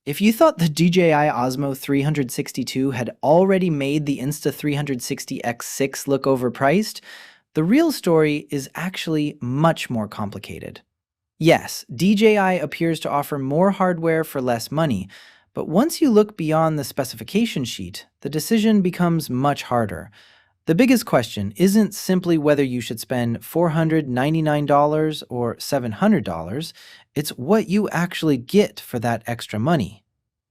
If you thought the DJI Osmo 362 had already made the Insta360 X6 look overpriced, the real story is actually much more complicated. Yes, DJI appears to offer more hardware for less money, but once you look beyond the specification sheet, the decision becomes much harder. The biggest question isn't simply whether you should spend $499 or $700, it's what you actually get for that extra money.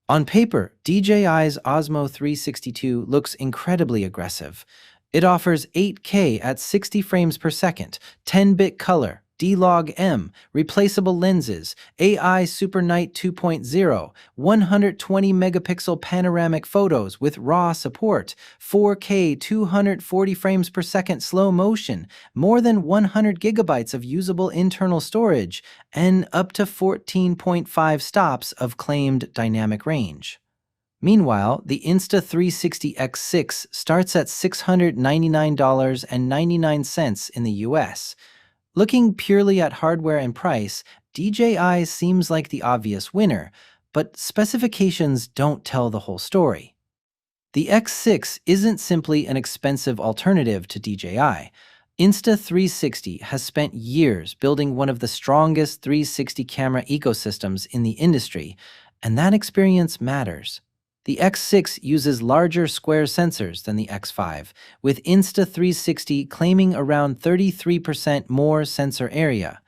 On paper, DJI's Osmo 362 looks incredibly aggressive. It offers 8K at 60 frames per second, 10-bit color, D-Log-M, replaceable lenses, AI Super Night 2.0, 120-megapixel panoramic photos with RAW support, 4K 240 frames per second slow motion, more than 100 gigabytes of usable internal storage, and up to 14.5 stops of claimed dynamic range. Meanwhile, the Insta360 X6 starts at $699.99 in the US. Looking purely at hardware and price, DJI seems like the obvious winner, but specifications don't tell the whole story. The X6 isn't simply an expensive alternative to DJI. Insta360 has spent years building one of the strongest 360 camera ecosystems in the industry, and that experience matters. The X6 uses larger square sensors than the X5, with Insta360 claiming around 33% more sensor area.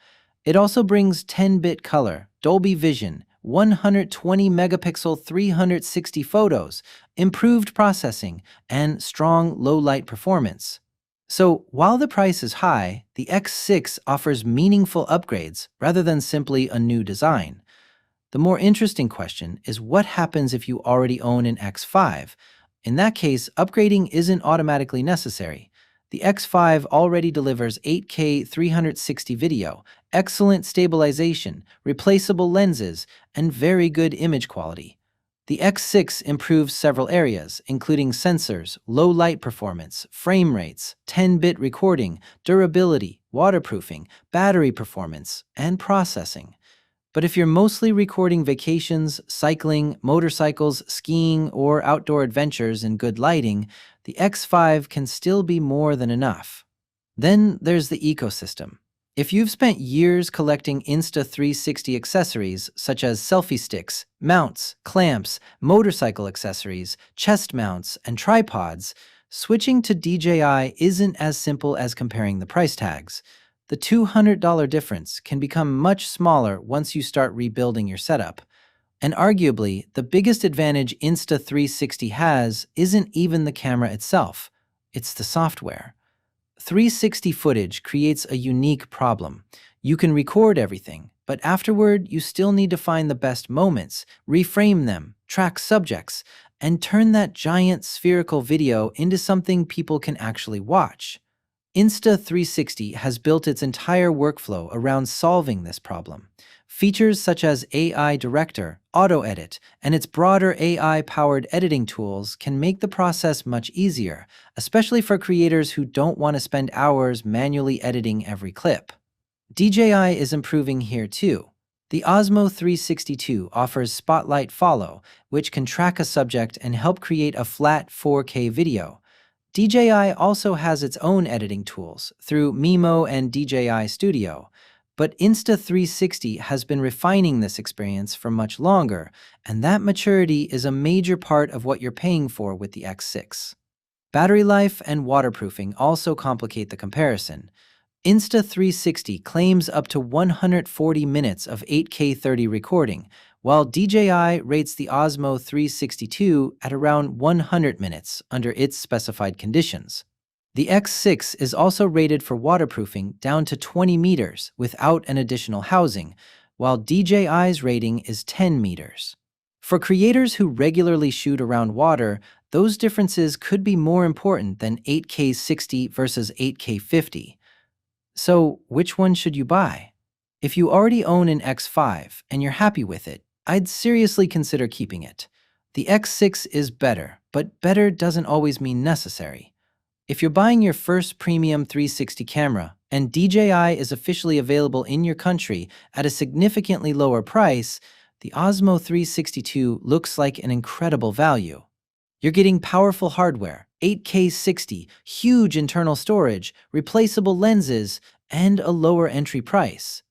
It also brings 10-bit color, Dolby Vision, 120-megapixel 360 photos, improved processing, and strong low-light performance. So, while the price is high, the X6 offers meaningful upgrades rather than simply a new design. The more interesting question is what happens if you already own an X5? In that case, upgrading isn't automatically necessary. The X5 already delivers 8K 360 video, excellent stabilization, replaceable lenses, and very good image quality. The X6 improves several areas, including sensors, low light performance, frame rates, 10-bit recording, durability, waterproofing, battery performance, and processing. But if you're mostly recording vacations, cycling, motorcycles, skiing, or outdoor adventures in good lighting, the X5 can still be more than enough. Then there's the ecosystem. If you've spent years collecting Insta360 accessories such as selfie sticks, mounts, clamps, motorcycle accessories, chest mounts, and tripods, switching to DJI isn't as simple as comparing the price tags. The $200 difference can become much smaller once you start rebuilding your setup. And arguably, the biggest advantage Insta360 has isn't even the camera itself, it's the software. 360 footage creates a unique problem. You can record everything, but afterward you still need to find the best moments, reframe them, track subjects, and turn that giant spherical video into something people can actually watch. Insta360 has built its entire workflow around solving this problem. Features such as AI Director, Auto Edit, and its broader AI-powered editing tools can make the process much easier, especially for creators who don't want to spend hours manually editing every clip. DJI is improving here too. The Osmo 362 offers Spotlight Follow, which can track a subject and help create a flat 4K video. DJI also has its own editing tools through Mimo and DJI Studio, but Insta360 has been refining this experience for much longer, and that maturity is a major part of what you're paying for with the X6. Battery life and waterproofing also complicate the comparison. Insta360 claims up to 140 minutes of 8K 30 recording, while DJI rates the Osmo 362 at around 100 minutes under its specified conditions. The X6 is also rated for waterproofing down to 20 meters without an additional housing, while DJI's rating is 10 meters. For creators who regularly shoot around water, those differences could be more important than 8K 60 versus 8K 50. So, which one should you buy? If you already own an X5 and you're happy with it, I'd seriously consider keeping it. The X6 is better, but better doesn't always mean necessary. If you're buying your first premium 360 camera and DJI is officially available in your country at a significantly lower price, the Osmo 362 looks like an incredible value. You're getting powerful hardware, 8K 60, huge internal storage, replaceable lenses, and a lower entry price.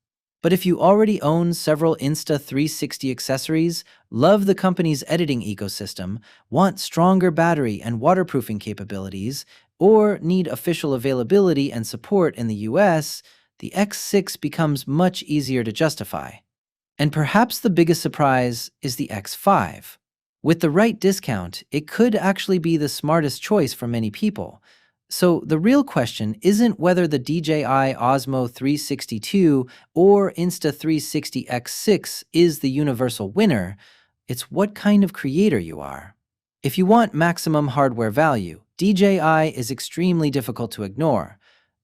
But if you already own several Insta360 accessories, love the company's editing ecosystem, want stronger battery and waterproofing capabilities, or need official availability and support in the US, the X6 becomes much easier to justify. And perhaps the biggest surprise is the X5. With the right discount, it could actually be the smartest choice for many people. So the real question isn't whether the DJI Osmo 362 or Insta360 X6 is the universal winner, it's what kind of creator you are. If you want maximum hardware value, DJI is extremely difficult to ignore.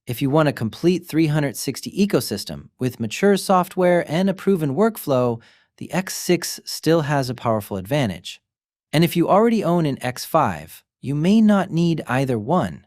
If you want a complete 360 ecosystem with mature software and a proven workflow, the X6 still has a powerful advantage. And if you already own an X5, you may not need either one.